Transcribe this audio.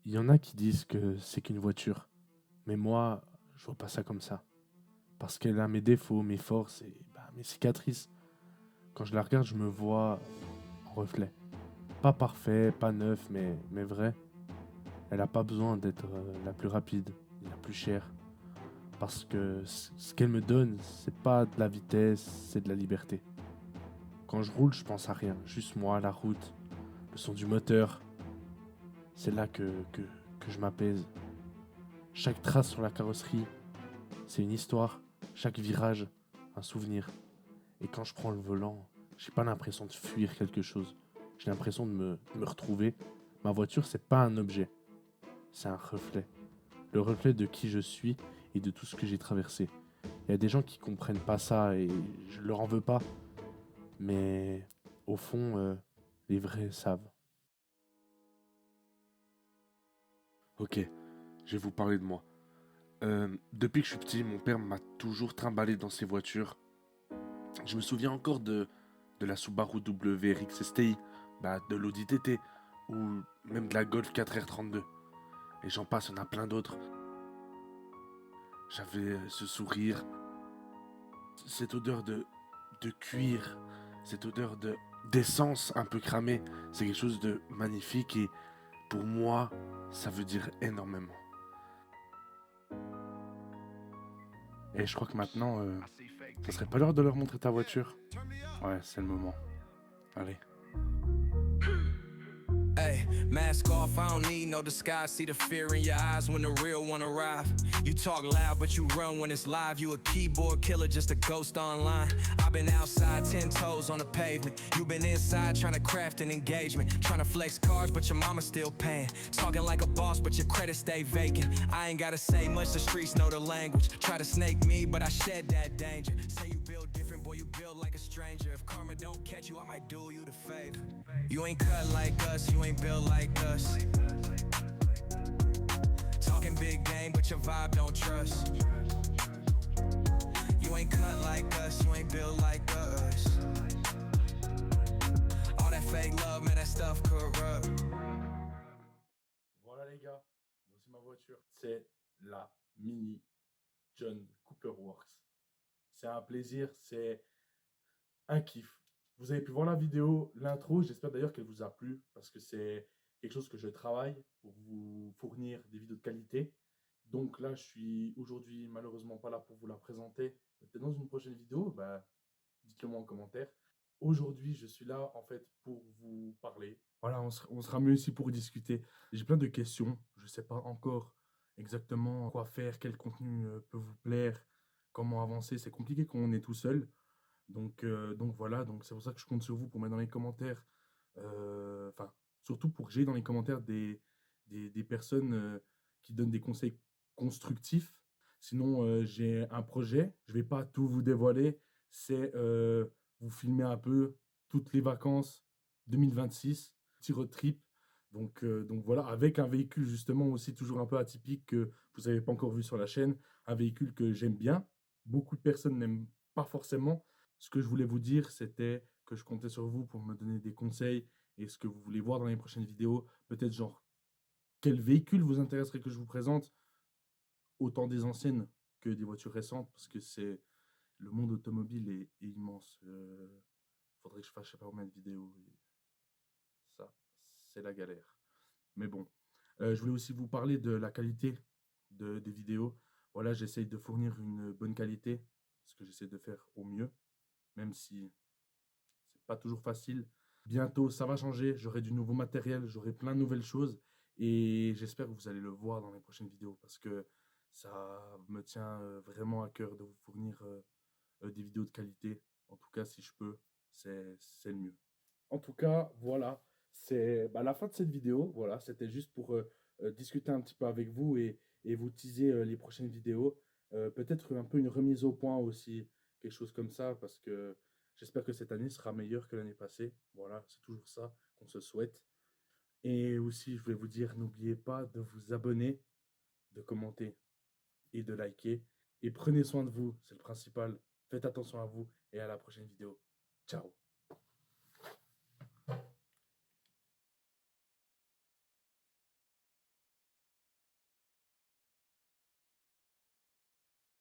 Il y en a qui disent que c'est qu'une voiture, mais moi, je vois pas ça comme ça. Parce qu'elle a mes défauts, mes forces et mes cicatrices. Quand je la regarde, je me vois en reflet. Pas parfait, pas neuf, mais vrai. Elle a pas besoin d'être la plus rapide, la plus chère. Parce que ce qu'elle me donne, c'est pas de la vitesse, c'est de la liberté. Quand je roule, je pense à rien. Juste moi, la route, le son du moteur. C'est là que je m'apaise. Chaque trace sur la carrosserie, c'est une histoire. Chaque virage, un souvenir. Et quand je prends le volant, j'ai pas l'impression de fuir quelque chose. J'ai l'impression de me retrouver. Ma voiture, c'est pas un objet, c'est un reflet. Le reflet de qui je suis et de tout ce que j'ai traversé. Il y a des gens qui comprennent pas ça et je leur en veux pas. Mais au fond, les vrais savent. Ok, je vais vous parler de moi. Depuis que je suis petit, mon père m'a toujours trimballé dans ses voitures. Je me souviens encore de la Subaru WRX STI, de l'Audi TT, ou même de la Golf 4R32. Et j'en passe, il y en a plein d'autres. J'avais ce sourire, cette odeur de cuir, cette odeur d'essence un peu cramée. C'est quelque chose de magnifique et pour moi, ça veut dire énormément. Et je crois que maintenant, ça serait pas l'heure de leur montrer ta voiture. Ouais, c'est le moment. Allez. Hey, mask off, I don't need no disguise. See the fear in your eyes when the real one arrive. You talk loud, but you run when it's live. You a keyboard killer, just a ghost online. I've been outside, 10 toes on the pavement. You been inside trying to craft an engagement. Trying to flex cards, but your mama's still paying. Talking like a boss, but your credit stay vacant. I ain't gotta say much, the streets know the language. Try to snake me, but I shed that danger. Say you build different, boy, you build like a stranger. If karma don't catch you, I might do you the favor. You ain't cut like us, you ain't built like us. Talking big game, but your vibe don't trust. You ain't cut like us, you ain't built like us. All that fake love, man, that stuff corrupt. Voilà les gars, voici ma voiture. C'est la Mini John Cooper Works. C'est un plaisir, c'est un kiff. Vous avez pu voir la vidéo, l'intro, j'espère d'ailleurs qu'elle vous a plu parce que c'est quelque chose que je travaille pour vous fournir des vidéos de qualité. Donc là, je suis aujourd'hui malheureusement pas là pour vous la présenter. Peut-être dans une prochaine vidéo, dites-le moi en commentaire. Aujourd'hui, je suis là en fait pour vous parler. Voilà, on sera mieux ici pour discuter. J'ai plein de questions. Je ne sais pas encore exactement quoi faire, quel contenu peut vous plaire, comment avancer. C'est compliqué quand on est tout seul. Donc voilà, donc c'est pour ça que je compte sur vous pour mettre dans les commentaires. Enfin, surtout pour que j'ai dans les commentaires des personnes qui donnent des conseils constructifs. Sinon, j'ai un projet. Je ne vais pas tout vous dévoiler. C'est vous filmer un peu toutes les vacances 2026, petit road trip. Donc voilà, avec un véhicule justement aussi toujours un peu atypique que vous n'avez pas encore vu sur la chaîne. Un véhicule que j'aime bien. Beaucoup de personnes n'aiment pas forcément. Ce que je voulais vous dire, c'était que je comptais sur vous pour me donner des conseils et ce que vous voulez voir dans les prochaines vidéos. Peut-être genre, quel véhicule vous intéresserait que je vous présente, autant des anciennes que des voitures récentes, parce que le monde automobile est immense. Faudrait que je fasse je sais pas combien de vidéos. Et ça, c'est la galère. Mais bon, je voulais aussi vous parler de la qualité des vidéos. Voilà, j'essaye de fournir une bonne qualité, ce que j'essaie de faire au mieux, même si c'est pas toujours facile. Bientôt, ça va changer. J'aurai du nouveau matériel, j'aurai plein de nouvelles choses. Et j'espère que vous allez le voir dans les prochaines vidéos parce que ça me tient vraiment à cœur de vous fournir des vidéos de qualité. En tout cas, si je peux, c'est le mieux. En tout cas, voilà, c'est la fin de cette vidéo. Voilà, c'était juste pour discuter un petit peu avec vous et vous teaser les prochaines vidéos. Peut-être un peu une remise au point aussi, quelque chose comme ça, parce que j'espère que cette année sera meilleure que l'année passée. Voilà, c'est toujours ça qu'on se souhaite. Et aussi, je vais vous dire, n'oubliez pas de vous abonner, de commenter et de liker. Et prenez soin de vous, c'est le principal. Faites attention à vous et à la prochaine vidéo. Ciao.